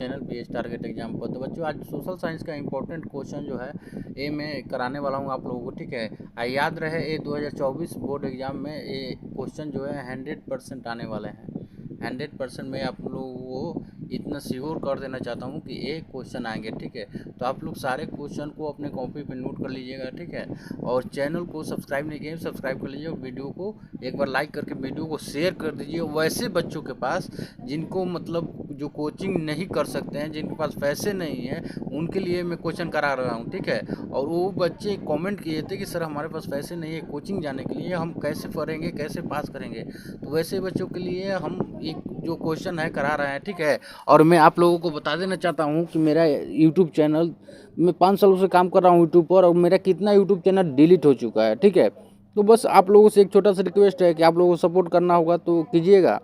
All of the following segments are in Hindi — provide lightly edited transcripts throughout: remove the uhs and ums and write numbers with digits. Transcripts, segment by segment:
चैनल पीएस टारगेट एग्जाम पर। तो बच्चों आज सोशल साइंस का इंपॉर्टेंट क्वेश्चन जो है ये मैं कराने वाला हूँ आप लोगों को, ठीक है। याद रहे ये 2024 बोर्ड एग्जाम में ये क्वेश्चन जो है 100% आने वाले हैं। 100% मैं आप लोगों को इतना श्योर कर देना चाहता हूँ कि एक क्वेश्चन आएंगे, ठीक है। तो आप लोग सारे क्वेश्चन को अपने कॉपी पे नोट कर लीजिएगा, ठीक है। और चैनल को सब्सक्राइब नहीं किए सब्सक्राइब कर लीजिए और वीडियो को एक बार लाइक करके वीडियो को शेयर कर दीजिए वैसे बच्चों के पास जिनको मतलब जो कोचिंग नहीं कर सकते हैं, जिनके पास पैसे नहीं है, उनके लिए मैं क्वेश्चन करा रहा हूँ, ठीक है। और वो बच्चे कमेंट किए थे कि सर हमारे पास पैसे नहीं है कोचिंग जाने के लिए, हम कैसे पढ़ेंगे कैसे पास करेंगे। तो वैसे बच्चों के लिए हम एक जो क्वेश्चन है करा रहे हैं, ठीक है। और मैं आप लोगों को बता देना चाहता हूँ कि मेरा यूट्यूब चैनल, मैं 5 सालों से काम कर रहा हूँ यूट्यूब पर, और मेरा कितना यूट्यूब चैनल डिलीट हो चुका है, ठीक है। तो बस आप लोगों से एक छोटा सा रिक्वेस्ट है कि आप लोगों को सपोर्ट करना होगा तो कीजिएगा,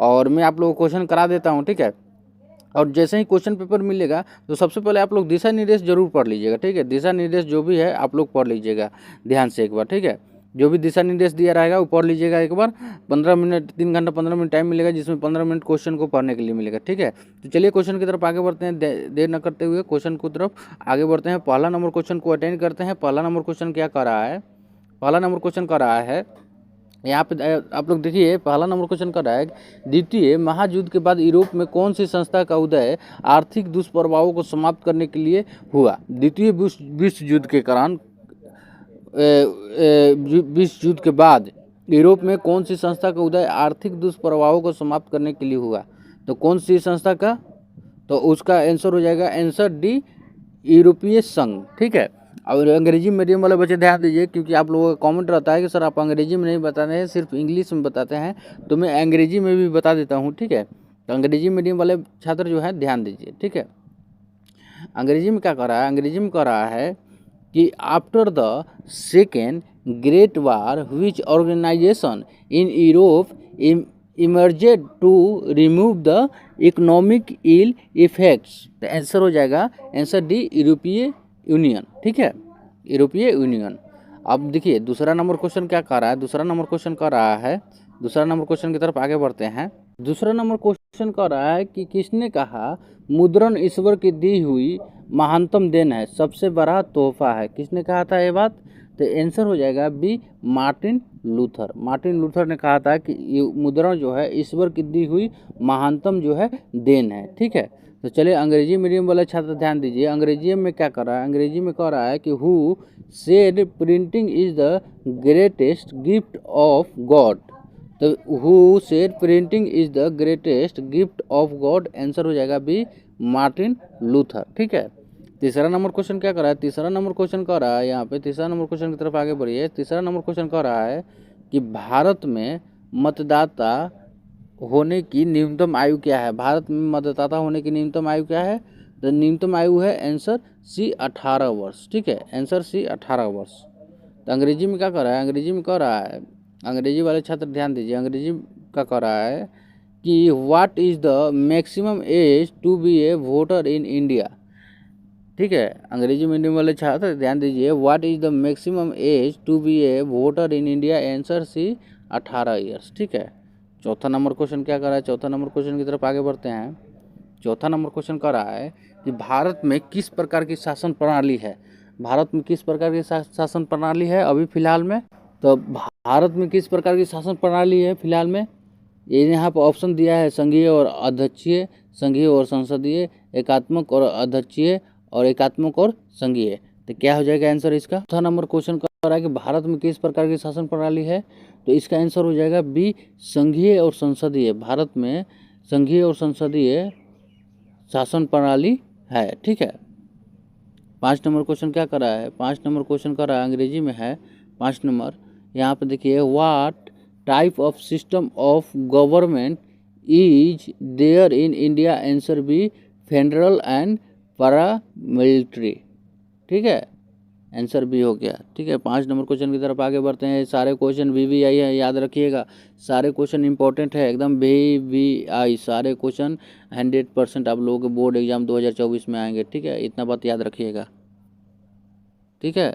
और मैं आप लोगों को क्वेश्चन करा देता हूँ, ठीक है। और जैसे ही क्वेश्चन पेपर मिलेगा तो सबसे पहले आप लोग दिशा निर्देश जरूर पढ़ लीजिएगा, ठीक है। दिशा निर्देश जो भी है आप लोग पढ़ लीजिएगा ध्यान से एक बार, ठीक है। जो भी दिशा निर्देश दिया रहेगा वो पढ़ लीजिएगा एक बार। 15 मिनट 3 घंटा 15 मिनट टाइम मिलेगा, जिसमें 15 मिनट क्वेश्चन को पढ़ने के लिए मिलेगा, ठीक है। तो चलिए क्वेश्चन की तरफ आगे बढ़ते हैं, देर न करते हुए क्वेश्चन की तरफ आगे बढ़ते हैं। पहला नंबर क्वेश्चन को अटेंड करते हैं। पहला नंबर क्वेश्चन क्या कर रहा है, पहला नंबर क्वेश्चन कर रहा है यहाँ पे आप लोग देखिए। पहला नंबर क्वेश्चन कर रहा है, द्वितीय महायुद्ध के बाद यूरोप में कौन सी संस्था का उदय आर्थिक दुष्प्रभावों को समाप्त करने के लिए हुआ। द्वितीय विश्व युद्ध के कारण विश्व युद्ध के बाद यूरोप में कौन सी संस्था का उदय आर्थिक दुष्प्रभावों को समाप्त करने के लिए हुआ। तो कौन सी संस्था का, तो उसका आंसर हो जाएगा आंसर डी, यूरोपीय संघ, ठीक है। और अंग्रेजी मीडियम वाले बच्चे ध्यान दीजिए, क्योंकि आप लोगों का कमेंट रहता है कि सर आप अंग्रेजी में नहीं बताते हैं सिर्फ इंग्लिश में बताते हैं, तो मैं अंग्रेजी में भी बता देता हूँ, ठीक है। तो अंग्रेजी मीडियम वाले छात्र जो है ध्यान दीजिए, ठीक है। अंग्रेजी में क्या कर रहा है, अंग्रेजी में कह रहा है कि after the second great war which organisation in Europe emerged to remove the economic ill effects. तो आंसर हो जाएगा आंसर डी, यूरोपीय यूनियन, ठीक है, यूरोपीय यूनियन। अब देखिए दूसरा नंबर क्वेश्चन क्या कर रहा है, दूसरा नंबर क्वेश्चन कर रहा है, दूसरा नंबर क्वेश्चन की तरफ आगे बढ़ते हैं। दूसरा नंबर क्वेश्चन कर रहा है कि किसने कहा मुद्रण ईश्वर की दी हुई महानतम देन है, सबसे बड़ा तोहफा है। किसने कहा था ये बात, तो आंसर हो जाएगा B, Martin Luther. Martin Luther ने कहा था कि मुद्रण जो है ईश्वर की दी हुई महानतम जो है देन है, ठीक है। तो चलिए अंग्रेजी मीडियम वाले छात्र ध्यान दीजिए। अंग्रेजी में क्या कर रहा है, अंग्रेजी में कह रहा है कि who said printing is the greatest gift of God. तो who said printing is the greatest gift of God, answer हो जाएगा बी, मार्टिन लूथर, ठीक है। तीसरा नंबर क्वेश्चन क्या कर रहा है, तीसरा नंबर क्वेश्चन कह रहा है यहाँ पे, तीसरा नंबर क्वेश्चन की तरफ आगे बढ़िए। तीसरा नंबर क्वेश्चन कह रहा है कि भारत में मतदाता होने की न्यूनतम आयु क्या है। भारत में मतदाता होने की न्यूनतम आयु क्या है, तो न्यूनतम आयु है आंसर सी, 18 वर्ष, ठीक है, आंसर सी 18 वर्ष। तो अंग्रेजी में क्या कर रहा है, अंग्रेजी में कह रहा है, अंग्रेजी वाले छात्र ध्यान दीजिए, अंग्रेजी का कह रहा है कि what is the maximum age to be a voter in India, ठीक है। अंग्रेजी मीडियम वाले छात्र ध्यान दीजिए, what is the maximum age to be a voter in India, answer C 18 years, ठीक है। चौथा नंबर क्वेश्चन क्या कर रहा है, चौथा नंबर क्वेश्चन की तरफ आगे बढ़ते हैं। चौथा नंबर क्वेश्चन कर रहा है कि भारत में किस प्रकार की शासन प्रणाली है। भारत में किस प्रकार की शासन प्रणाली है अभी फिलहाल में, तो भारत में किस प्रकार की शासन प्रणाली है फिलहाल में, ये यहाँ पर ऑप्शन दिया है संघीय और अध्यक्षीय, संघीय और संसदीय, एकात्मक और अध्यक्षीय, और एकात्मक और संघीय। तो क्या हो जाएगा आंसर इसका। चौथा नंबर क्वेश्चन कर रहा है कि भारत में किस प्रकार की शासन प्रणाली है, तो इसका आंसर हो जाएगा बी, संघीय और संसदीय। भारत में संघीय और संसदीय शासन प्रणाली है, ठीक है। 5 नंबर क्वेश्चन क्या कर रहा है, 5 नंबर क्वेश्चन कर रहा है अंग्रेजी में है। 5 नंबर यहाँ पे देखिए, what type of system of government is there in India, answer B, federal and paramilitary, ठीक है, आंसर बी हो गया, ठीक है। 5 नंबर क्वेश्चन की तरफ आगे बढ़ते हैं। सारे क्वेश्चन VVI है, याद रखिएगा, सारे क्वेश्चन इंपॉर्टेंट है एकदम, VVI सारे क्वेश्चन 100% आप लोगों के बोर्ड एग्जाम 2024 में आएंगे, ठीक है, इतना बात याद रखिएगा, ठीक है।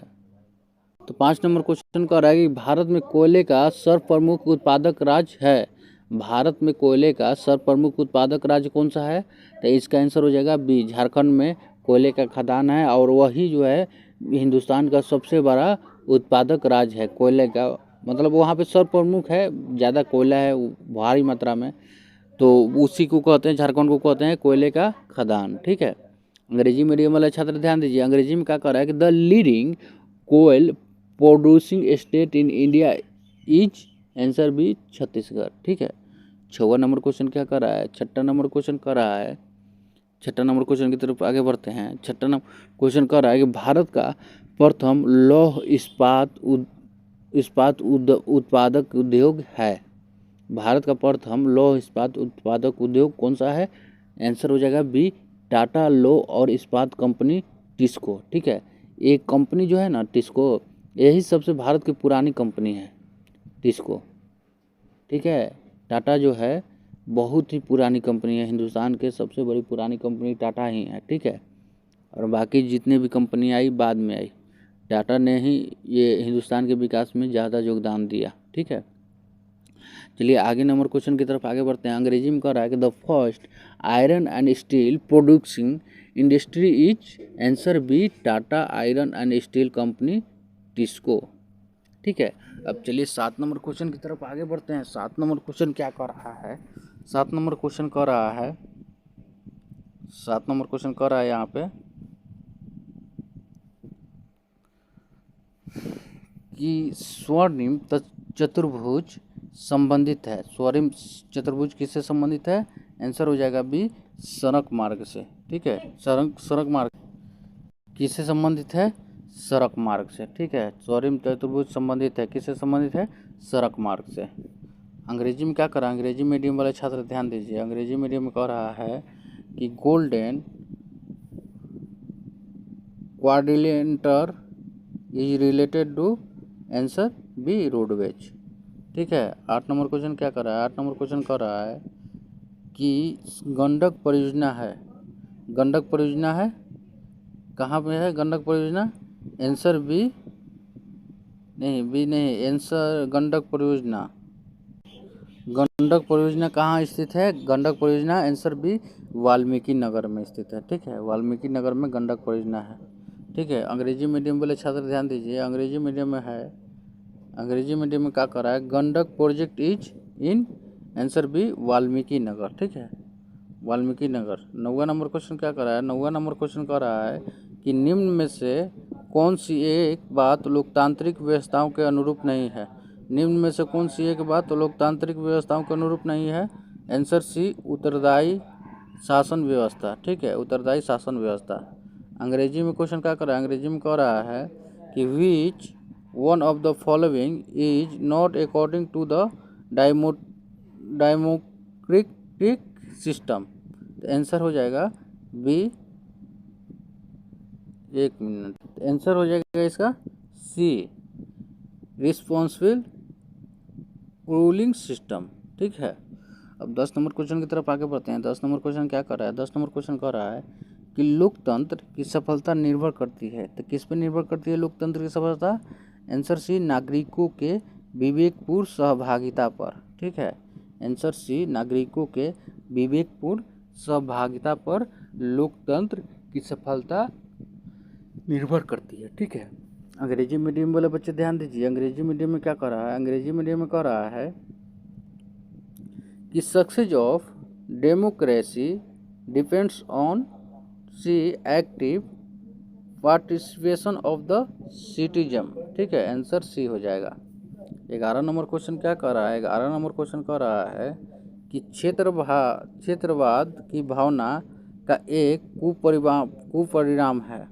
तो 5 नंबर क्वेश्चन कह रहा है कि भारत में कोयले का सर्वप्रमुख उत्पादक राज्य है। भारत में कोयले का सर्वप्रमुख उत्पादक राज्य कौन सा है? तो इसका आंसर हो जाएगा बी, झारखंड में कोयले का खदान है और वही जो है हिंदुस्तान का सबसे बड़ा उत्पादक राज्य है कोयले का, मतलब वहाँ पे सर्वप्रमुख है, ज़्यादा कोयला है भारी मात्रा में, तो उसी को कहते हैं, झारखंड को कहते हैं कोयले का खदान। ठीक है, अंग्रेजी मीडियम वाले छात्र ध्यान दीजिए, अंग्रेजी में क्या कर रहा है कि the leading coal producing state in India is, answer B Chhattisgarh. ठीक है, 6वां नंबर क्वेश्चन क्या कर रहा है, 6ठा नंबर क्वेश्चन कर रहा है, 6ठा नंबर क्वेश्चन की तरफ आगे बढ़ते हैं। 6ठा नंबर क्वेश्चन कर रहा है कि भारत का प्रथम लौह इस्पात उत्पादक उद्योग है। भारत का प्रथम लौह इस्पात उत्पादक उद्योग कौन सा है? आंसर हो जाएगा बी, टाटा लौह और इस्पात कंपनी टिस्को। ठीक है, एक कंपनी जो है ना टिस्को, यही सबसे भारत की पुरानी कंपनी है टिस्को। ठीक है, टाटा जो है बहुत ही पुरानी कंपनी है, हिंदुस्तान के सबसे बड़ी पुरानी कंपनी टाटा ही है। ठीक है, और बाकी जितने भी कंपनी आई बाद में आई, टाटा ने ही ये हिंदुस्तान के विकास में ज़्यादा योगदान दिया। ठीक है, चलिए आगे नंबर क्वेश्चन की तरफ आगे बढ़ते हैं। अंग्रेजी में कह रहा है कि the first iron and steel producing industry is, answer B Tata iron and steel company TISCO. ठीक है, अब चलिए 7 नंबर क्वेश्चन की तरफ आगे बढ़ते हैं। 7 नंबर क्वेश्चन क्या कर रहा है, 7 नंबर क्वेश्चन कर रहा है, 7 नंबर क्वेश्चन कर रहा है यहाँ पे कि स्वर्णिम चतुर्भुज संबंधित है। स्वर्णिम चतुर्भुज किससे संबंधित है? आंसर हो जाएगा बी, सड़क मार्ग से। ठीक है, सड़क मार्ग किससे संबंधित है? सड़क मार्ग से। ठीक है, स्वर्णिम चतुर्भुज संबंधित है, किससे संबंधित है? सड़क मार्ग से। अंग्रेजी में क्या कर रहा है, अंग्रेजी मीडियम वाले छात्र ध्यान दीजिए, अंग्रेजी मीडियम में कह रहा है कि golden quadrilateral is related to, answer B roadways. ठीक है, 8 नंबर क्वेश्चन क्या कर रहा है, 8 नंबर क्वेश्चन कर रहा है कि गंडक परियोजना है, गंडक परियोजना है कहाँ पे है गंडक परियोजना? आंसर बी नहीं, आंसर गंडक परियोजना, गंडक परियोजना कहाँ स्थित है? गंडक परियोजना आंसर बी वाल्मीकि नगर में स्थित है। ठीक है, वाल्मीकि नगर में गंडक परियोजना है। ठीक है, अंग्रेजी मीडियम वाले छात्र ध्यान दीजिए, अंग्रेजी मीडियम में है, अंग्रेजी मीडियम में क्या कर रहा है, Gandak project is in, answer B Valmiki Nagar. ठीक है, वाल्मीकि नगर। 9वां नंबर क्वेश्चन क्या कर रहा है, 9वां नंबर क्वेश्चन कर रहा है कि निम्न में से कौन सी एक बात लोकतांत्रिक व्यवस्थाओं के अनुरूप नहीं है? निम्न में से कौन सी एक बात लोकतांत्रिक व्यवस्थाओं के अनुरूप नहीं है? आंसर सी, उत्तरदायी शासन व्यवस्था। ठीक है, उत्तरदायी शासन व्यवस्था। अंग्रेजी में क्वेश्चन क्या कर रहा है, अंग्रेजी में कह रहा है कि which one of the following is not according to the democratic system. Answer हो जाएगा बी, एक मिनट, आंसर हो जाएगा इसका सी, रिस्पॉन्सिबल रूलिंग सिस्टम। ठीक है, अब 10 नंबर क्वेश्चन की तरफ आगे बढ़ते हैं। 10 नंबर क्वेश्चन क्या कर रहा है, 10 नंबर क्वेश्चन कर रहा है कि लोकतंत्र की सफलता निर्भर करती है, तो किस पर निर्भर करती है लोकतंत्र की सफलता? आंसर सी, नागरिकों के विवेकपूर्ण सहभागिता पर। ठीक है, आंसर सी, नागरिकों के विवेकपूर्ण सहभागिता पर लोकतंत्र की सफलता निर्भर करती है। ठीक है, अंग्रेजी मीडियम वाले बच्चे ध्यान दीजिए, अंग्रेजी मीडियम में क्या कर रहा है, अंग्रेजी मीडियम में कह रहा है कि success of democracy depends on C active participation of the citizen. ठीक है, आंसर सी हो जाएगा। 11 नंबर क्वेश्चन क्या कर रहा है, 11 नंबर क्वेश्चन कह रहा है कि क्षेत्रवाद की भावना का एक कुपरिणाम है,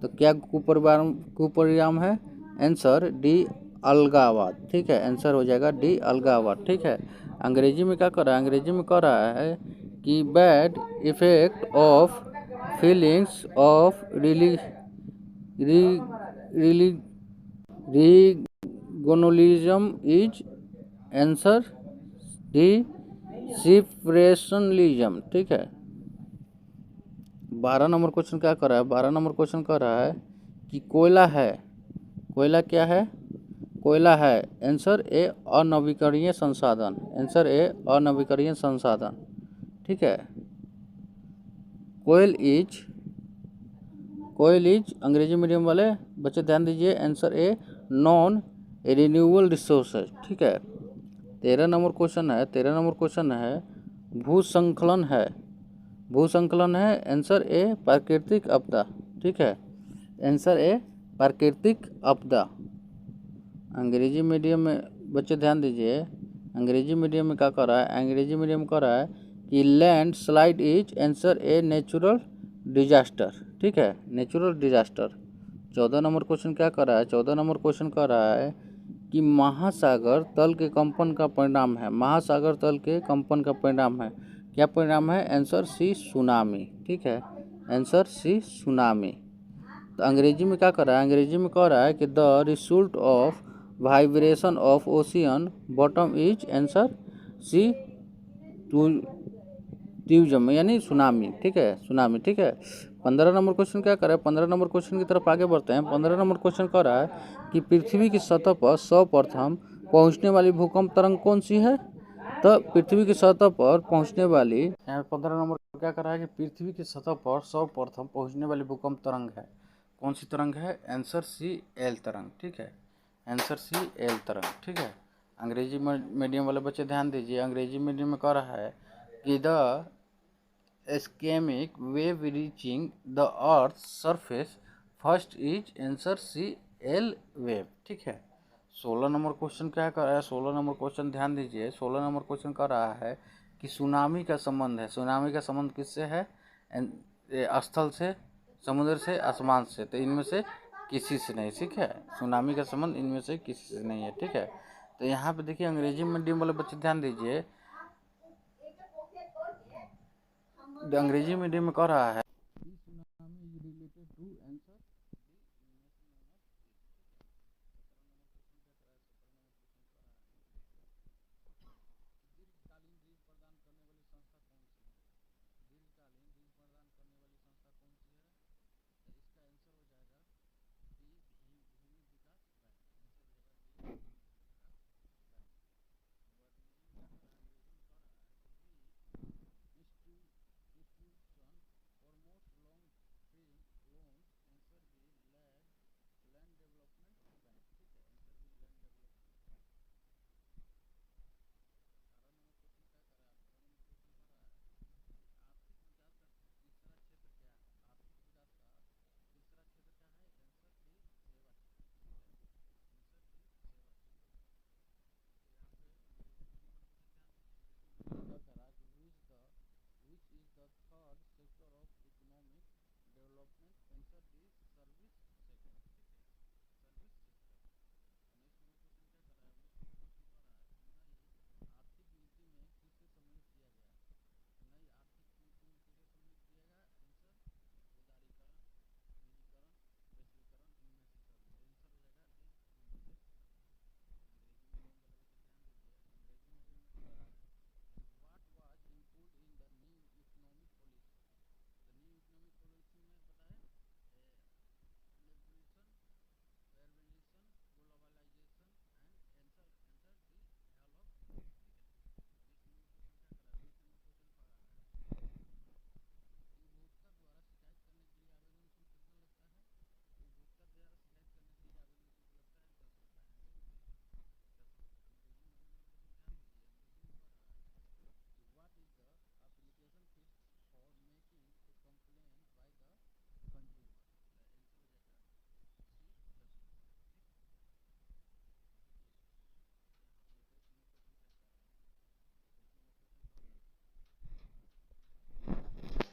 तो क्या कुपरिणाम है? आंसर डी, अलगाववाद। ठीक है, आंसर हो जाएगा डी, अलगाववाद। ठीक है, अंग्रेजी में क्या कर रहा है, अंग्रेजी में कह रहा है कि bad effect of feelings of regionalism is, answer D, separationalism. ठीक है, 12 नंबर क्वेश्चन क्या कर रहा है, 12 नंबर क्वेश्चन कर रहा है कि कोयला है, कोयला क्या है? कोयला है? आंसर ए अनवीकरणीय संसाधन। आंसर ए अनवीकरणीय संसाधन। ठीक है। कोयल इज अंग्रेजी मीडियम वाले बच्चे ध्यान दीजिए, answer a non renewable resources. ठीक है। 13 नंबर क्वेश्चन है भूस्खलन है। भूस्खलन है, आंसर ए प्राकृतिक आपदा। ठीक है। आंसर ए प्राकृतिक आपदा। अंग्रेजी मीडियम में बच्चे ध्यान दीजिए, अंग्रेजी मीडियम में क्या कर रहा है? अंग्रेजी मीडियम में कर रहा है कि land slide is answer a natural disaster. ठीक है, नेचुरल डिजास्टर। 14 नंबर क्वेश्चन क्या कर रहा है? 14 नंबर क्वेश्चन कर रहा है कि महासागर तल के कंपन का परिणाम है। महासागर तल के कंपन का परिणाम है, क्या परिणाम है? Answer C tsunami. ठीक है, आंसर सी सुनामी। तो अंग्रेजी में क्या कर रहा है? अंग्रेजी में कह रहा है कि the result of vibration of ocean bottom is answer C tsunami यानी सुनामी। ठीक है, सुनामी। ठीक है। 15 नंबर क्वेश्चन क्या कर रहा है? 15 नंबर क्वेश्चन की तरफ आगे बढ़ते हैं। 15 नंबर क्वेश्चन कह रहा है कि पृथ्वी की सतह पर सर्वप्रथम पहुंचने वाली भूकंप तरंग कौन सी है? तो पृथ्वी की सतह पर पहुंचने वाली, यहाँ 15 नंबर क्या कर रहा है कि पृथ्वी की सतह पर सर्वप्रथम पहुंचने वाली भूकंप तरंग है, कौन सी तरंग है? आंसर सी एल तरंग। ठीक है, आंसर सी एल तरंग। ठीक है। अंग्रेजी मीडियम वाले बच्चे ध्यान दीजिए, अंग्रेजी मीडियम में कह रहा है कि the ischemic wave reaching the earth's surface first is answer C L wave. ठीक है। 16 नंबर क्वेश्चन क्या कर रहा है? 16 नंबर क्वेश्चन ध्यान दीजिए, 16 नंबर क्वेश्चन कर रहा है कि सुनामी का संबंध है। सुनामी का संबंध किससे है? स्थल से, समुद्र से, आसमान से। तो इनमें से किसी से नहीं। ठीक है, सुनामी का संबंध इनमें से किसी से नहीं है। ठीक है। तो यहाँ पे देखिए अंग्रेजी मीडियम वाले बच्चे ध्यान दीजिए, अंग्रेजी मीडियम में कह रहा है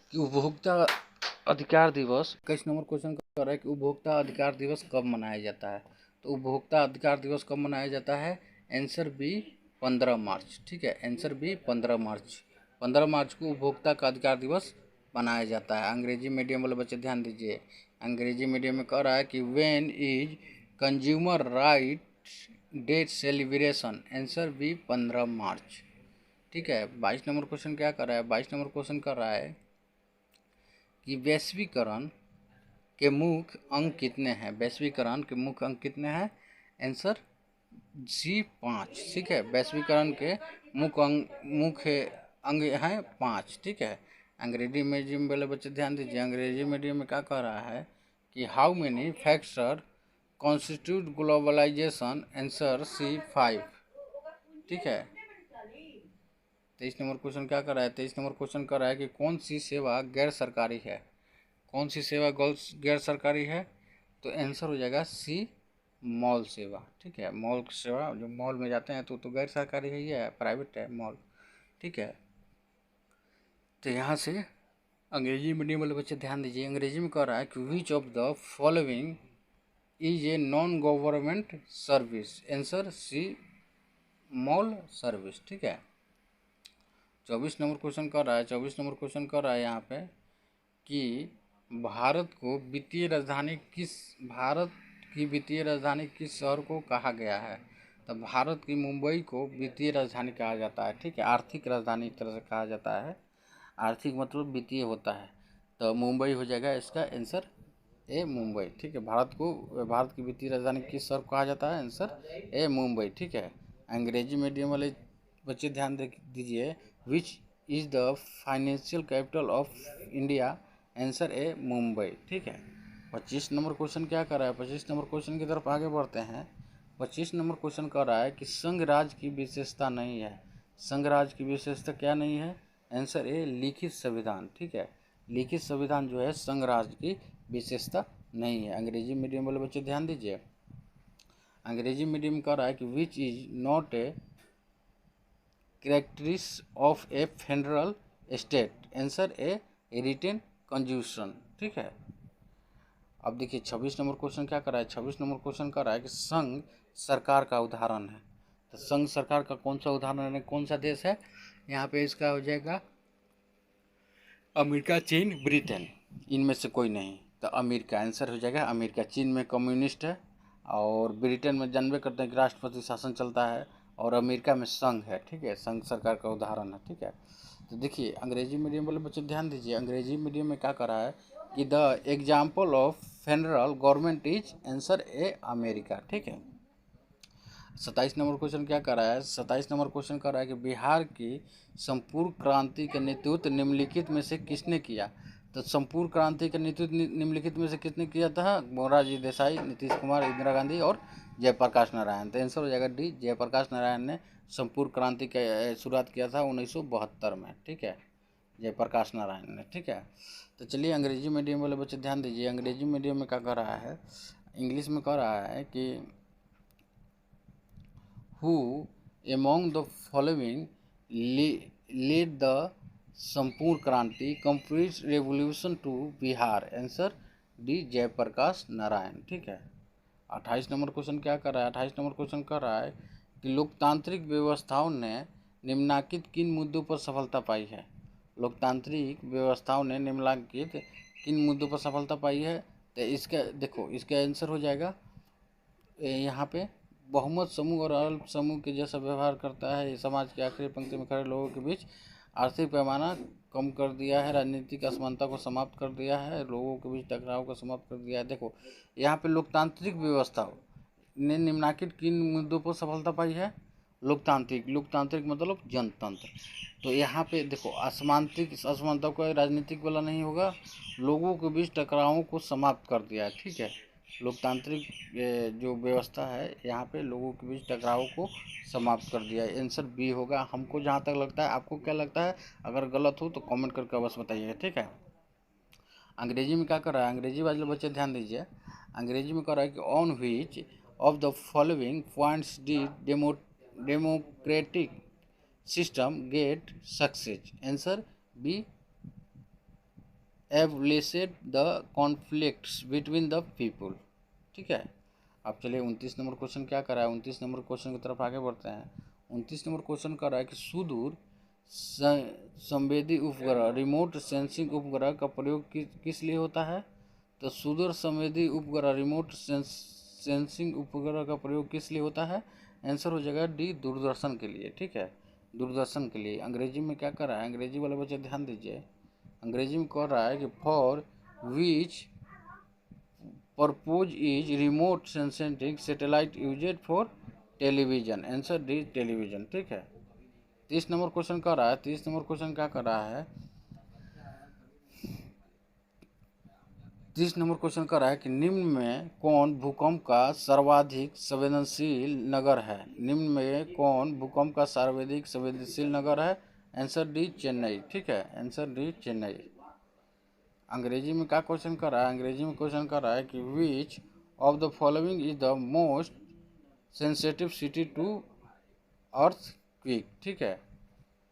कि उपभोक्ता अधिकार दिवस, 21 नंबर क्वेश्चन कर रहा है कि उपभोक्ता अधिकार दिवस कब मनाया जाता है? तो उपभोक्ता अधिकार दिवस कब मनाया जाता है? Answer B 15 March. ठीक है, आंसर बी 15 मार्च। 15 मार्च को उपभोक्ता का अधिकार दिवस मनाया जाता है। अंग्रेजी मीडियम वाले बच्चे ध्यान दीजिए, अंग्रेजी मीडियम में कह रहा है कि when is consumer rights day celebration? Answer B 15 March. ठीक है। 22 नंबर क्वेश्चन क्या कर रहा है? 22 नंबर क्वेश्चन कर रहा है कि वैश्वीकरण के मुख्य अंग कितने हैं? वैश्वीकरण के मुख्य अंग कितने हैं? आंसर सी 5, ठीक है। वैश्वीकरण के मुख्य अंग हैं 5, ठीक है। अंग्रेजी मीडियम वाले बच्चे ध्यान दीजिए, अंग्रेजी मीडियम में क्या कह रहा है कि how many factor constitute globalisation, answer C 5, ठीक है। 23 नंबर क्वेश्चन क्या कर रहा है, 23 नंबर क्वेश्चन कर रहा है कि कौन सी सेवा गैर सरकारी है, कौन सी सेवा गैर सरकारी है, तो आंसर हो जाएगा सी मॉल सेवा, ठीक है। मॉल सेवा, जो मॉल में जाते हैं तो गैर सरकारी है, ये प्राइवेट है मॉल, ठीक है। तो यहाँ से अंग्रेजी मीडियम वाले बच्चे ध्यान दीजिए, अंग्रेजी में कह रहा है कि which of the following is a non government service, answer C mall service, ठीक है। 24 नंबर क्वेश्चन कर रहा है, 24 नंबर क्वेश्चन कर रहा है यहाँ पे कि भारत की वित्तीय राजधानी किस शहर को कहा गया है, तो भारत की मुंबई को वित्तीय राजधानी कहा जाता है, ठीक है। आर्थिक राजधानी एक तरह से कहा जाता है, आर्थिक मतलब वित्तीय होता है, तो मुंबई हो जाएगा इसका आंसर ए मुंबई, ठीक है। भारत की वित्तीय राजधानी किस शहर को कहा जाता है, आंसर ए मुंबई, ठीक है। अंग्रेजी मीडियम वाले बच्चे ध्यान दीजिए, which is the financial capital of India, answer A Mumbai, ठीक है। 25 नंबर क्वेश्चन क्या कर रहा है, 25 नंबर क्वेश्चन की तरफ आगे बढ़ते हैं। 25 नंबर क्वेश्चन कर रहा है कि संघ राज्य की विशेषता नहीं है, संघ राज्य की विशेषता क्या नहीं है, आंसर ए लिखित संविधान, ठीक है। लिखित संविधान जो है संघ राज्य की विशेषता नहीं है। अंग्रेजी मीडियम वाले बच्चे ध्यान दीजिए, अंग्रेजी मीडियम कह रहा है कि which is not a characteristic of a federal state, answer A written constitution, ठीक है। अब देखिए 26 नंबर क्वेश्चन क्या कर रहा है, 26 नंबर क्वेश्चन कर रहा है कि संघ सरकार का उदाहरण है, तो संघ सरकार का कौन सा उदाहरण है, कौन सा देश है, यहाँ पे इसका हो जाएगा अमेरिका, चीन, ब्रिटेन, इनमें से कोई नहीं, तो अमेरिका आंसर हो जाएगा अमेरिका। चीन में कम्युनिस्ट है और ब्रिटेन में जानबे करते हैं कि राष्ट्रपति शासन चलता है, और अमेरिका में संघ है, ठीक है, संघ सरकार का उदाहरण है, ठीक है। तो देखिए अंग्रेजी मीडियम वाले बच्चे ध्यान दीजिए, अंग्रेजी मीडियम में क्या कर रहा है कि the example of federal government is, answer A America, ठीक है। 27 नंबर क्वेश्चन क्या कर रहा है, 27 नंबर क्वेश्चन कर रहा है कि बिहार की संपूर्ण क्रांति का नेतृत्व निम्नलिखित में से किसने किया, तो संपूर्ण क्रांति का नेतृत्व निम्नलिखित में से किसने किया था, मोरारजी देसाई, नीतीश कुमार, इंदिरा गांधी और जयप्रकाश नारायण, तो आंसर हो जाएगा डी जयप्रकाश नारायण ने संपूर्ण क्रांति का शुरुआत किया था 1972 में, ठीक है, जयप्रकाश नारायण ने, ठीक है। तो चलिए अंग्रेजी मीडियम वाले बच्चे ध्यान दीजिए, अंग्रेजी मीडियम में क्या कर रहा है, इंग्लिश में कह रहा है कि who among the following led the संपूर्ण क्रांति complete revolution to Bihar, answer D Jayaprakash Narayan, ठीक है। 28 नंबर क्वेश्चन क्या कर रहा है, 28 नंबर क्वेश्चन कर रहा है कि लोकतांत्रिक व्यवस्थाओं ने निम्नलिखित किन मुद्दों पर सफलता पाई है, लोकतांत्रिक व्यवस्थाओं ने निम्नलिखित किन मुद्दों पर सफलता पाई है, तो इसका देखो इसका आंसर हो जाएगा यहाँ पे बहुमत समूह और अल्प समूह के जैसा व्यवहार करता है, समाज की आखिरी पंक्ति में खड़े लोगों के बीच आर्थिक पैमाना कम कर दिया है, राजनीतिक असमानता को समाप्त कर दिया है, लोगों के बीच टकराव को समाप्त कर दिया है। देखो यहाँ पे लोकतांत्रिक व्यवस्था ने निम्नलिखित किन मुद्दों पर सफलता पाई है, लोकतांत्रिक मतलब जनतंत्र, तो यहाँ पे देखो असमानता को राजनीतिक वाला नहीं होगा, लोगों के बीच टकरावों को समाप्त कर दिया है, ठीक है। लोकतांत्रिक जो व्यवस्था है यहाँ पे लोगों के बीच टकराव को समाप्त कर दिया है, आंसर बी होगा हमको जहाँ तक लगता है। आपको क्या लगता है, अगर गलत हो तो कमेंट करके अवश्य बताइएगा, ठीक है। अंग्रेजी में क्या कर रहा है, अंग्रेजी वाले बच्चे ध्यान दीजिए, अंग्रेजी में कर रहा है कि on which of the following points the democratic system get success, answer B abolished the conflicts between the people, ठीक है। अब चलिए 29 नंबर क्वेश्चन क्या कर रहा है, 29 नंबर क्वेश्चन की तरफ आगे बढ़ते हैं। 29 नंबर क्वेश्चन कर रहा है कि सुदूर संवेदी उपग्रह रिमोट सेंसिंग उपग्रह का प्रयोग किस लिए होता है, तो सुदूर संवेदी उपग्रह रिमोट सेंसिंग उपग्रह का प्रयोग किस लिए होता है, आंसर हो जाएगा डी दूरदर्शन के लिए, ठीक है, दूरदर्शन के लिए। अंग्रेजी में क्या कर रहा है, अंग्रेजी वाले बच्चे ध्यान दीजिए, अंग्रेजी में कह रहा है कि for which purpose is remote sensing satellite UZ for television, answer D television. ठीक है, 30 नंबर क्वेश्चन कर रहा है, 30 नंबर क्वेश्चन क्या कर रहा है, 30 नंबर क्वेश्चन कर रहा है कि निम्न में कौन भूकंप का सर्वाधिक संवेदनशील नगर है, निम्न में कौन भूकंप का सर्वाधिक संवेदनशील नगर है, आंसर डी चेन्नई। ठीक है, आंसर डी चेन्नई। अंग्रेजी में क्या क्वेश्चन कर रहा है, अंग्रेजी में क्वेश्चन कर रहा है कि which of the following is the most sensitive city to earthquake. ठीक है,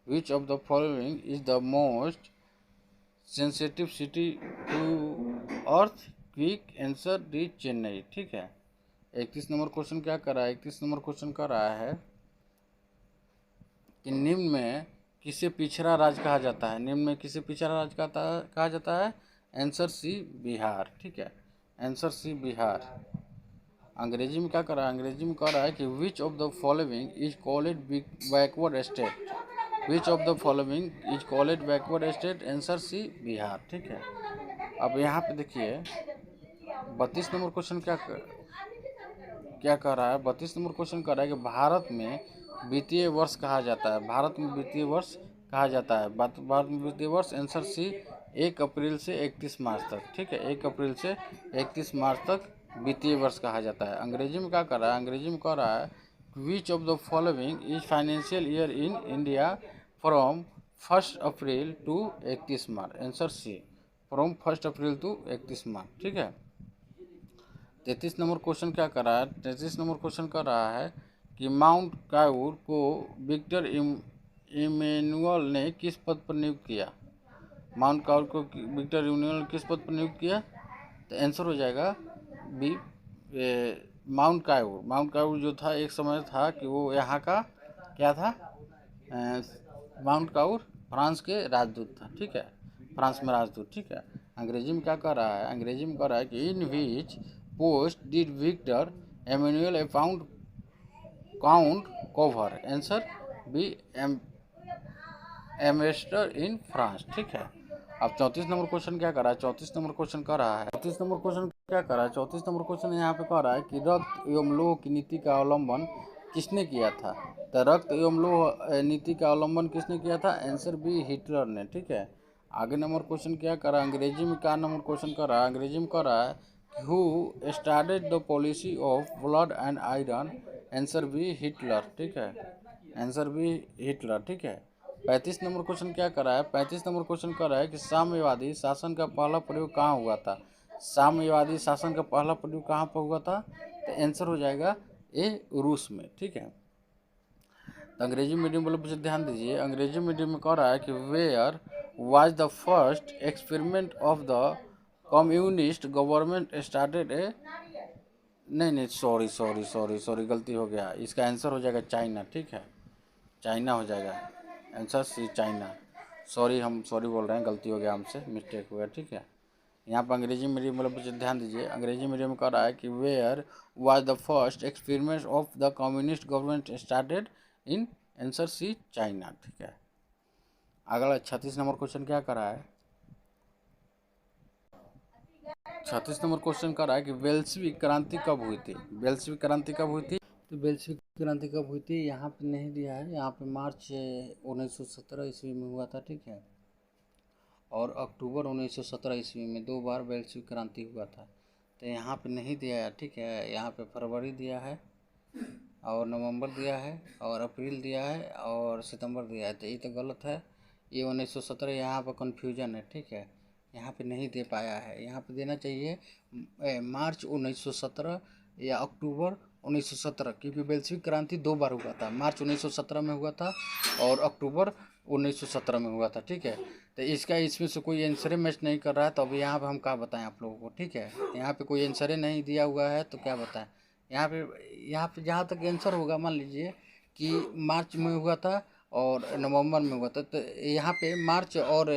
which of the following is the most sensitive city to earthquake, answer D Chennai. ठीक है, 31 नंबर क्वेश्चन क्या कर रहा है, 31 नंबर क्वेश्चन कर रहा है कि निम्न में किसे पिछड़ा राज्य कहा जाता है, निम्न में किसे पिछड़ा राज्य कहा जाता है, आंसर सी बिहार। ठीक है, आंसर सी बिहार। अंग्रेजी में क्या कर रहा है, अंग्रेजी में कह रहा है कि which of the following is called backward state, which of the following is called backward state, answer C Bihar. ठीक है, अब यहाँ पे देखिए 32 नंबर क्वेश्चन क्या कर रहा है, 32 नंबर क्वेश्चन कर रहा है कि भारत में वित्तीय वर्ष कहा जाता है, भारत में वित्तीय वर्ष कहा जाता है, भारत में वित्तीय वर्ष, आंसर सी 1 अप्रैल से 31 मार्च तक। ठीक है, 1 अप्रैल से 31 मार्च तक वित्तीय वर्ष कहा जाता है। अंग्रेजी में क्या कर रहा है, अंग्रेजी में कह रहा है which of the following is financial year in India from 1 April to 31 March, answer C from 1 April to 31 March. ठीक है, 33 नंबर क्वेश्चन क्या कर रहा है, 33 नंबर क्वेश्चन कर रहा है कि माउंट काउर को विक्टर इमैनुअल ने किस पद पर नियुक्त किया, माउंट काउर को विक्टर इमैनुअल ने किस पद पर नियुक्त किया, तो आंसर हो जाएगा बी माउंट काउर। माउंट काउर जो था एक समय था कि वो यहाँ का क्या था, माउंट काउर फ्रांस के राजदूत था। ठीक है, फ्रांस में राजदूत। ठीक है, अंग्रेजी में क्या कर रहा है, अंग्रेजी में कह रहा है कि in which post did Victor Emmanuel appoint Count Cavour, answer B ambassador in France. ठीक है, अब 34 नंबर क्वेश्चन क्या कर रहा है, 34 नंबर क्वेश्चन कर रहा है, 34 नंबर क्वेश्चन क्या कर रहा है, 34 नंबर क्वेश्चन यहाँ पे कह रहा है कि रक्त एवं लोह की नीति का अवलंबन किसने किया था, तो रक्त एवं लोह नीति का अवलंबन किसने किया था, आंसर बी हिटलर ने। ठीक है, आगे नंबर क्वेश्चन क्या कर रहा है, अंग्रेजी में क्या नंबर क्वेश्चन कर रहा है, अंग्रेजी में कर रहा है who started the policy of blood and iron, answer B Hitler. ठीक है, आंसर बी हिटलर। ठीक है, 35 नंबर क्वेश्चन क्या कर रहा है, 35 नंबर क्वेश्चन कर रहा है कि साम्यवादी शासन का पहला प्रयोग कहाँ हुआ था, साम्यवादी शासन का पहला प्रयोग कहाँ पर हुआ था, तो आंसर हो जाएगा ए रूस में। ठीक है, तो अंग्रेजी मीडियम वालों पर ध्यान दीजिए, अंग्रेजी मीडियम में कह रहा है कि where was the first experiment of the communist government started A, नहीं सॉरी सॉरी सॉरी सॉरी गलती हो गया, इसका आंसर हो जाएगा चाइना। ठीक है, चाइना हो जाएगा, आंसर सी चाइना। सॉरी, हम सॉरी बोल रहे हैं, गलती हो गया हमसे, मिस्टेक हो गया। ठीक है, यहाँ पर अंग्रेजी मीडियम मतलब ध्यान दीजिए, अंग्रेजी मीडियम में कह रहा है कि where was the first experiment of the communist government started in, answer C China. ठीक है, अगला 36 नंबर क्वेश्चन क्या कर रहा है, 36 नंबर क्वेश्चन कर रहा है कि बेल्शविक क्रांति कब हुई थी, बेल्शविक क्रांति कब हुई थी, तो बेल्शविक क्रांति कब हुई थी यहाँ पे नहीं दिया है, यहाँ पे मार्च 1917 ईस्वी में हुआ था। ठीक है, और अक्टूबर 1917 ईस्वी में 2 बार बेल्शविक क्रांति हुआ था, तो यहाँ पे नहीं दिया है। ठीक है, यहाँ पे फरवरी दिया है और नवंबर दिया है और अप्रैल दिया है और सितंबर दिया है, तो ये तो गलत है, ये 1917 यहाँ पर कन्फ्यूजन है। ठीक है, यहाँ पे नहीं दे पाया है, यहाँ पे देना चाहिए मार्च 1917 या अक्टूबर 1917, क्योंकि बेल्शविक क्रांति 2 बार हुआ था, मार्च 1917 में हुआ था और अक्टूबर 1917 में हुआ था। ठीक है, तो इसका इसमें से कोई आंसर मैच नहीं कर रहा है, तो अब यहाँ पे हम क्या बताएं आप लोगों को। ठीक है, यहाँ पे कोई आंसर नहीं दिया हुआ है तो क्या बताएं, यहाँ पे जहाँ तक आंसर होगा, मान लीजिए कि मार्च में हुआ था और नवंबर में हुआ था, तो यहाँ पे मार्च और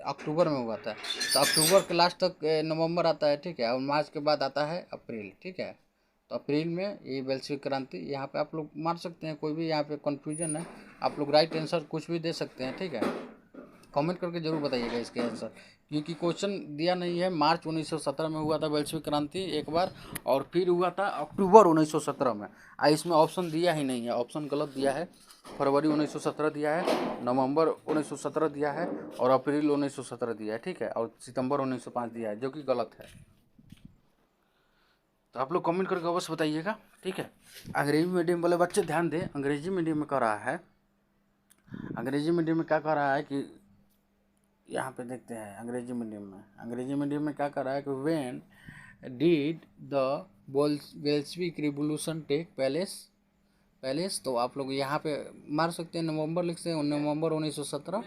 अक्टूबर में हुआ था, तो अक्टूबर के लास्ट तक नवंबर आता है। ठीक है, और मार्च के बाद आता है अप्रैल। ठीक है, तो अप्रैल में ये बेल्शविक क्रांति, यहाँ पे आप लोग मार सकते हैं, कोई भी यहाँ पे कन्फ्यूजन है, आप लोग राइट आंसर कुछ भी दे सकते हैं। ठीक है, कमेंट करके जरूर बताइएगा इसके आंसर, क्योंकि क्वेश्चन दिया नहीं है। मार्च 1917 में हुआ था वैश्विक क्रांति एक बार, और फिर हुआ था अक्टूबर 1917 में। इसमें ऑप्शन दिया ही नहीं है, ऑप्शन गलत दिया है। फरवरी 1917 दिया है, नवंबर 1917 दिया है, और अप्रैल 1917 दिया है, ठीक है, और सितंबर 1905 दिया है, जो कि गलत है। तो आप लोग कमेंट करके अवश्य बताइएगा, ठीक है। अंग्रेजी मीडियम वाले बच्चे ध्यान दें, अंग्रेजी मीडियम में कह रहा है, अंग्रेजी मीडियम में क्या कह रहा है कि यहाँ पे देखते हैं अंग्रेजी मीडियम में क्या कर रहा है कि when did the Bolshevik revolution take place. तो आप लोग यहाँ पे मार सकते हैं, नवंबर लिख सकते हैं, नवंबर 1917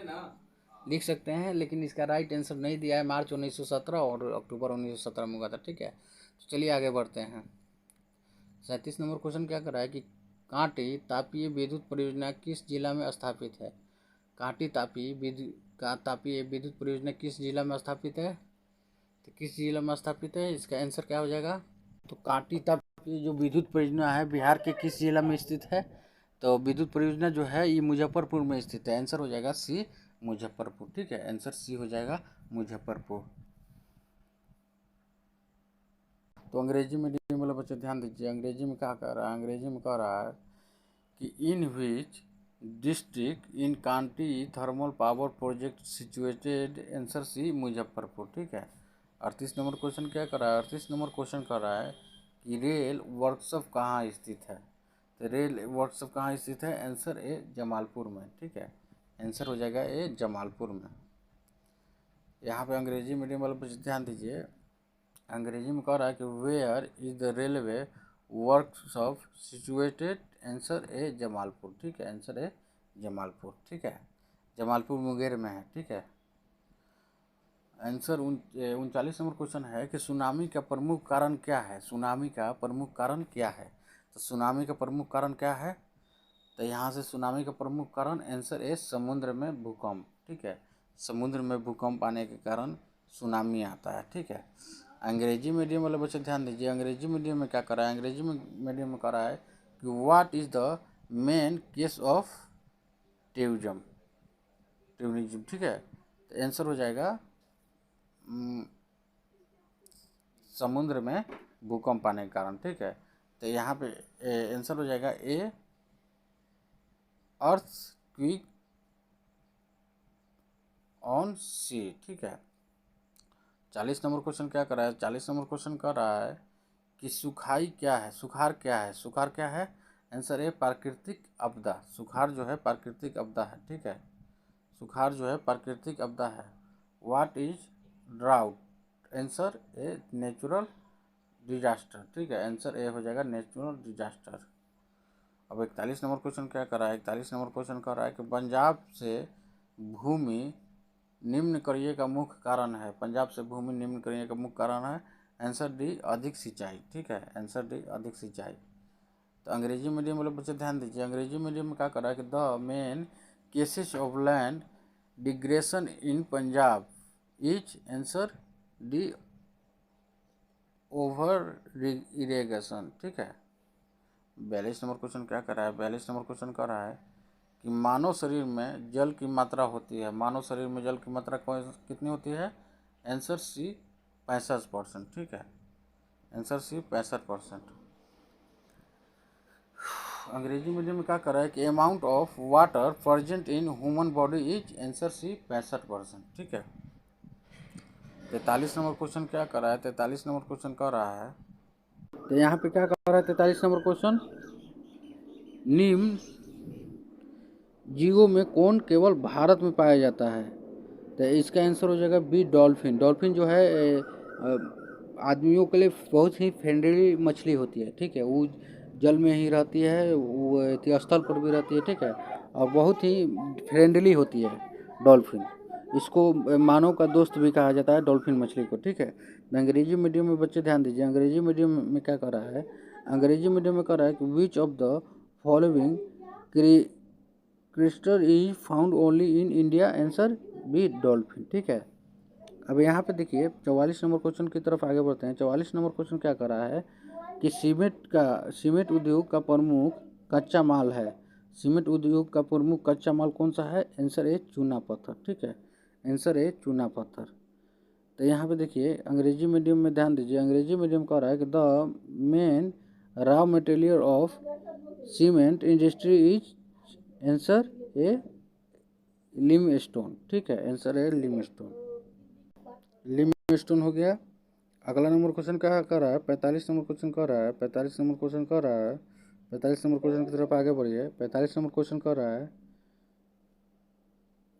लिख सकते हैं, लेकिन इसका राइट आंसर नहीं दिया है। मार्च 1917 और अक्टूबर 1917 में हुआ था, ठीक है। तो चलिए आगे बढ़ते हैं। 37 नंबर क्वेश्चन क्या कर रहा है कि कांटी तापीय विद्युत परियोजना किस जिला में स्थापित है। कांटी तापीय विद्युत परियोजना किस जिला में स्थापित है, तो किस जिला में स्थापित है, इसका आंसर क्या हो जाएगा। तो कांटी तापीय जो विद्युत परियोजना है बिहार के किस जिला में स्थित है, तो विद्युत परियोजना जो है ये मुजफ्फरपुर में स्थित है। आंसर हो जाएगा सी, मुजफ्फरपुर, ठीक है। आंसर सी हो जाएगा, मुजफ्फरपुर। तो अंग्रेजी मीडियम वाले बच्चे ध्यान दीजिए, अंग्रेजी में क्या कह रहा है, अंग्रेजी में कह रहा है कि in which district in Kanti thermal power project situated, answer C, Muzaffarpur, ठीक है। 38 नंबर क्वेश्चन क्या कर रहा है, 38 नंबर क्वेश्चन कर रहा है कि रेल वर्कशॉप कहाँ स्थित है। तो रेल वर्कशॉप कहाँ स्थित है, आंसर ए, जमालपुर में, ठीक है। आंसर हो जाएगा ए, जमालपुर में। यहाँ पे अंग्रेजी मीडियम वाले बच्चे ध्यान दीजिए, अंग्रेजी में कह रहा है कि where is the railway workshop situated, answer A, Jamalpur, ठीक है। आंसर ए, जमालपुर, ठीक है। जमालपुर मुंगेर में है, ठीक है। आंसर 39 नंबर क्वेश्चन है कि सुनामी का प्रमुख कारण क्या है, सुनामी का प्रमुख कारण क्या है। तो सुनामी का प्रमुख कारण क्या है, तो यहाँ से सुनामी का प्रमुख कारण आंसर ए, समुद्र में भूकंप, ठीक है। समुद्र में भूकंप आने के कारण सुनामी आता है, ठीक है। अंग्रेजी मीडियम वाले बच्चे ध्यान दीजिए, अंग्रेजी मीडियम में क्या कर रहा है, अंग्रेजी मीडियम में कह रहा है कि what is the main case of tourism, ठीक है। तो आंसर हो जाएगा समुद्र में भूकंप आने के कारण, ठीक है। तो यहाँ पे आंसर हो जाएगा ए, अर्थक्वेक ऑन सी, ठीक है। 40 नंबर क्वेश्चन क्या कर रहा है, 40 नंबर क्वेश्चन कर रहा है कि सुखाई क्या है, सुखाड़ क्या है, सुखाड़ क्या है, आंसर ए, प्राकृतिक आपदा। सुखाड़ जो है प्राकृतिक आपदा है, ठीक है। सुखाड़ जो है प्राकृतिक आपदा है। What is drought, answer A, natural disaster, ठीक है। आंसर ए हो जाएगा, नेचुरल डिजास्टर। अब 41 नंबर क्वेश्चन क्या कर रहा है, 41 नंबर क्वेश्चन कर रहा है कि पंजाब से भूमि निम्न करिए का मुख्य कारण है, पंजाब से भूमि निम्न करिए का मुख्य कारण है, आंसर डी, अधिक सिंचाई, ठीक है। आंसर डी, अधिक सिंचाई। तो अंग्रेजी मीडियम वाले बच्चे ध्यान दीजिए, अंग्रेजी मीडियम में क्या कर रहा है कि the main cases of land digression in Punjab is, answer D, over irrigation, ठीक है। 42 नंबर क्वेश्चन क्या कर रहा है, 42 नंबर क्वेश्चन कर रहा है कि मानव शरीर में जल की मात्रा होती है, मानव शरीर में जल की मात्रा कितनी होती है, आंसर सी, 65%, ठीक है। Answer C, 65%। अंग्रेजी मीडियम में क्या कर रहा है कि amount of water present in human body is, answer C, 65%, ठीक है। 43 नंबर क्वेश्चन क्या कर रहा है, 43 नंबर क्वेश्चन कर रहा है, तो यहाँ पे क्या कर रहा है 43 नंबर क्वेश्चन, निम्न जीवों में कौन केवल भारत में पाया जाता है। तो इसका आंसर हो जाएगा बी, डॉल्फिन। डॉल्फिन जो है आदमियों के लिए बहुत ही फ्रेंडली मछली होती है, ठीक है। वो जल में ही रहती है, वो स्थल पर भी रहती है, ठीक है, और बहुत ही फ्रेंडली होती है डॉल्फिन। इसको मानव का दोस्त भी कहा जाता है डॉल्फिन मछली को, ठीक है। अंग्रेजी मीडियम में बच्चे ध्यान दीजिए, अंग्रेजी मीडियम में क्या कर रहा है, अंग्रेजी मीडियम में कर रहा है कि which of the following crystal is found only in India, answer B, dolphin, ठीक है। अब यहाँ पे देखिए 44 नंबर क्वेश्चन की तरफ आगे बढ़ते हैं। 44 नंबर क्वेश्चन क्या कर रहा है कि सीमेंट उद्योग का प्रमुख कच्चा माल है, सीमेंट उद्योग का प्रमुख कच्चा माल कौन सा है, आंसर ए, चूना पत्थर, ठीक है। आंसर ए चूना पत्थर। तो यहाँ पे देखिए अंग्रेजी मीडियम में ध्यान दीजिए, अंग्रेजी मीडियम कह रहा है कि the main raw material of cement industry is, answer A limestone. ठीक है, आंसर है लिमस्टोन। लिमस्टोन हो गया। अगला नंबर क्वेश्चन क्या कर रहा है, 45 नंबर क्वेश्चन कर रहा है, 45 नंबर क्वेश्चन कर रहा है, 45 नंबर क्वेश्चन की तरफ आगे बढ़िए। 45 नंबर क्वेश्चन कर रहा है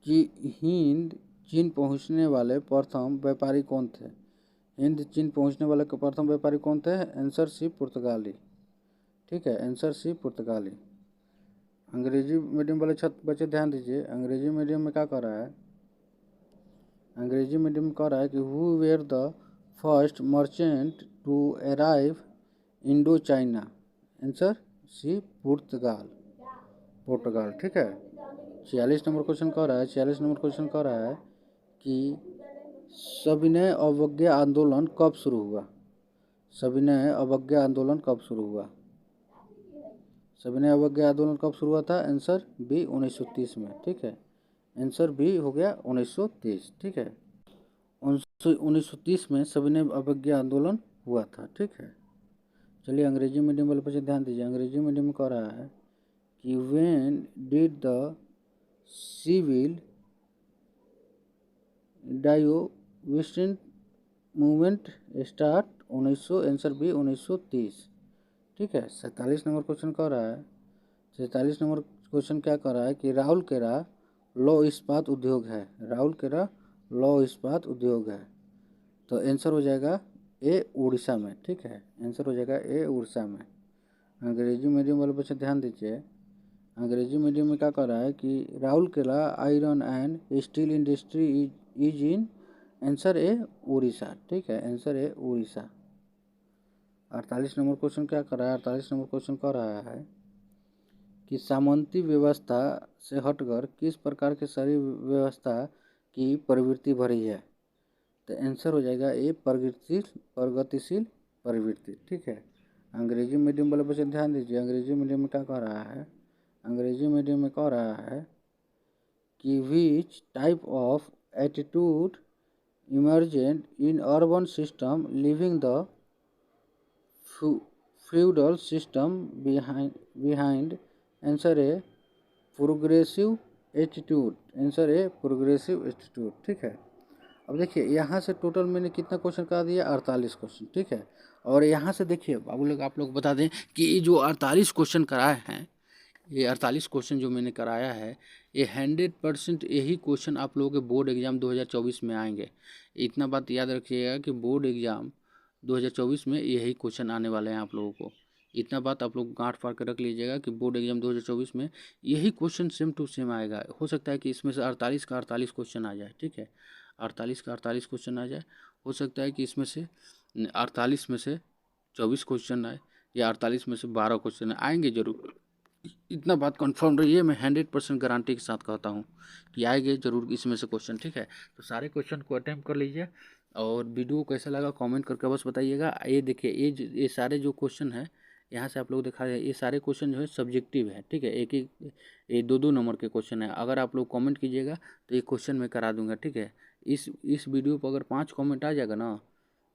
कि हिंद चीन पहुंचने वाले प्रथम व्यापारी कौन थे। हिंद चीन पहुंचने वाले प्रथम व्यापारी कौन थे, आंसर सी पुर्तगाली। ठीक है, आंसर सी पुर्तगाली। अंग्रेजी मीडियम वाले छात्र बच्चे ध्यान दीजिए, अंग्रेजी मीडियम में क्या कर रहा है, अंग्रेजी मीडियम में कह रहा है कि who were the first merchant to arrive Indo China, answer C पुर्तगाल, पुर्तगाल। ठीक है, 46 नंबर क्वेश्चन कह रहा है, 46 नंबर क्वेश्चन कह रहा है कि सविनय अवज्ञा आंदोलन कब शुरू हुआ। सविनय अवज्ञा आंदोलन कब शुरू हुआ, सविनय अवज्ञा आंदोलन कब शुरू हुआ था, आंसर बी 1930 में। ठीक है, आंसर बी हो गया 1930। ठीक है, 1930 में सविनय अवज्ञा आंदोलन हुआ था। ठीक है, चलिए अंग्रेजी मीडियम वाले बच्चे ध्यान दीजिए, अंग्रेजी मीडियम में कह रहा है कि when did the civil disobedient movement start, 1900, answer B 1930। ठीक है, 47 नंबर क्वेश्चन कह रहा है, 47 नंबर क्वेश्चन क्या कह रहा है कि राउरकेला लौह इस्पात उद्योग है, राउरकेला लौह इस्पात उद्योग है। तो आंसर हो जाएगा ए उड़ीसा में। ठीक है, आंसर हो जाएगा ए उड़ीसा में। अंग्रेजी मीडियम वाले बच्चे ध्यान दीजिए, अंग्रेजी मीडियम में क्या कह रहा है कि Rourkela iron and steel industry is in, answer A Orissa. ठीक है, answer A Orissa. 48 number question क्या कर रहा है, 48 नंबर क्वेश्चन कह रहा है कि सामंती व्यवस्था से हटकर किस प्रकार की शहरी व्यवस्था की प्रवृत्ति बढ़ी है। तो आंसर हो जाएगा ए प्रगतिशील प्रवृत्ति। ठीक है, अंग्रेजी मीडियम वाले बच्चे ध्यान दीजिए, अंग्रेजी मीडियम में क्या कह रहा है, अंग्रेजी मीडियम में कह रहा है कि which type of attitude emergent in urban system living the feudal system behind, answer a progressive attitude, answer a progressive attitude. ठीक है, अब देखिए यहाँ से टोटल मैंने कितना क्वेश्चन करा दिया, 48 क्वेश्चन। ठीक है, और यहाँ से देखिए बाबू लोग, आप लोग बता दें कि ये जो 48 क्वेश्चन कराए हैं, ये 48 क्वेश्चन जो मैंने कराया है, ये 100% यही क्वेश्चन आप लोगों के बोर्ड एग्ज़ाम 2024 में आएंगे। इतना बात याद रखिएगा कि बोर्ड एग्ज़ाम 2024 में यही क्वेश्चन आने वाले हैं आप लोगों को। इतना बात आप लोग गांठ फाड़ कर रख लीजिएगा कि बोर्ड एग्जाम 2024 में यही क्वेश्चन सेम टू सेम आएगा। हो सकता है कि इसमें से 48 का 48 क्वेश्चन आ जाए। ठीक है, 48 का 48 क्वेश्चन आ जाए। हो सकता है कि इसमें से 48 में से 24 क्वेश्चन आए, या 48 में से 12 क्वेश्चन आएंगे जरूर। इतना बात कंफर्म रही है, मैं 100% गारंटी के साथ कहता हूँ कि आएंगे जरूर इसमें से क्वेश्चन। ठीक है, तो सारे क्वेश्चन को अटेम्प्ट कर लीजिए, और वीडियो कैसा लगा कमेंट करके बस बताइएगा। ये देखिए, ये सारे जो क्वेश्चन है यहाँ से आप लोग दिखा रहे हैं, ये सारे क्वेश्चन जो है सब्जेक्टिव है। ठीक है, एक एक ये 2-2 नंबर के क्वेश्चन है। अगर आप लोग कमेंट कीजिएगा तो ये क्वेश्चन मैं करा दूंगा। ठीक है, इस वीडियो पर अगर 5 कमेंट आ जाएगा ना,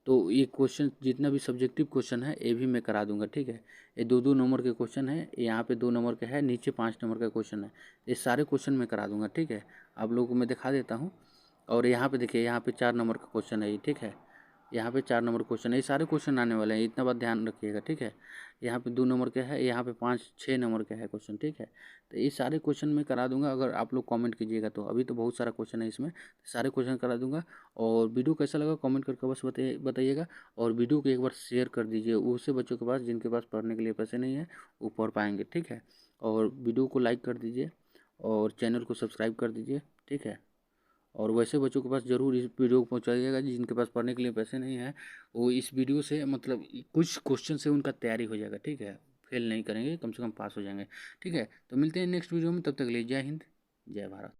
तो ये क्वेश्चन जितना भी सब्जेक्टिव क्वेश्चन है ये भी मैं करा दूंगा। ठीक है, ये 2-2 नंबर के क्वेश्चन है, यहाँ पे 2 नंबर का है, नीचे 5 नंबर का क्वेश्चन है। ये सारे क्वेश्चन मैं करा दूंगा। ठीक है, आप लोगों को मैं दिखा देता हूँ। और यहाँ पे देखिए, यहाँ पे 4 नंबर का क्वेश्चन है ये। ठीक है, यहाँ पे 4 नंबर क्वेश्चन है, ये सारे क्वेश्चन आने वाले हैं, इतना बात ध्यान रखिएगा। ठीक है, यहाँ पे 2 नंबर का है, यहाँ पे 5-6 नंबर का है क्वेश्चन। ठीक है, तो ये सारे क्वेश्चन मैं करा दूंगा अगर आप लोग कमेंट कीजिएगा तो। अभी तो बहुत सारा क्वेश्चन है इसमें, सारे क्वेश्चन करा दूंगा। और वीडियो कैसा लगा कमेंट करके बस बताइएगा। और वीडियो को एक बार शेयर कर दीजिए उससे बच्चों के पास जिनके पास पढ़ने के लिए पैसे नहीं है, वो पढ़ पाएंगे। ठीक है, और वीडियो को लाइक कर दीजिए और चैनल को सब्सक्राइब कर दीजिए। ठीक है, और वैसे बच्चों के पास ज़रूर इस वीडियो को पहुंचाइएगा जिनके पास पढ़ने के लिए पैसे नहीं हैं, वो इस वीडियो से मतलब कुछ क्वेश्चन से उनका तैयारी हो जाएगा। ठीक है, फेल नहीं करेंगे, कम से कम पास हो जाएंगे। ठीक है, तो मिलते हैं नेक्स्ट वीडियो में, तब तक के लिए जय हिंद, जय भारत।